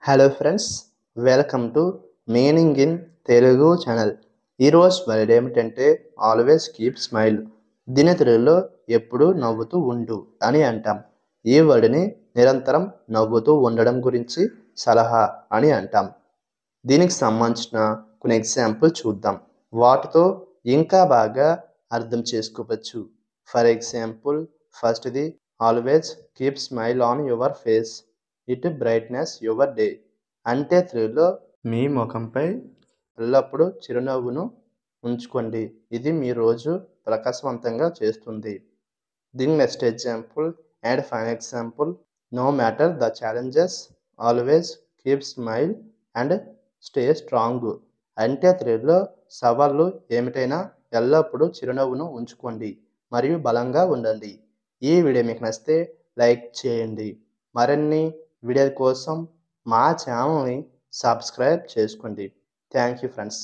Hello friends, welcome to meaning in Telugu channel. ఈరోజు word ఏమిటంటే always keep smile. దీని తెలుగులో ఎప్పుడూ నవ్వుతూ ఉండు అని అంటాం. ఈ వర్డ్ని నిరంతరం నవ్వుతూ ఉండడం గురించి సలహా అని అంటాం. దీనికి సంబంధించిన కొన్ని ఎగ్జాంపుల్ చూద్దాం. వాటితో ఇంకా బాగా అర్థం చేసుకోవచ్చు. ఫర్ ఎగ్జాంపుల్, ఫస్ట్ది always keep smile on your face, it brightness your day. అంటే తెలుగులో మీ ముఖంపై ఎల్లప్పుడూ చిరునవ్వును ఉంచుకోండి, ఇది మీ రోజు ప్రకాశవంతంగా చేస్తుంది. దీని next example and final example, no matter the challenges, always keep smile and stay strong. అంటే తెలుగులో సవాళ్ళు ఏమిటైనా ఎల్లప్పుడూ చిరునవ్వును ఉంచుకోండి మరియు బలంగా ఉండండి. ఈ వీడియో మీకు నచ్చితే లైక్ చేయండి. మరిన్ని వీడియోల కోసం మా ఛానల్ని సబ్స్క్రైబ్ చేసుకోండి. Thank you friends.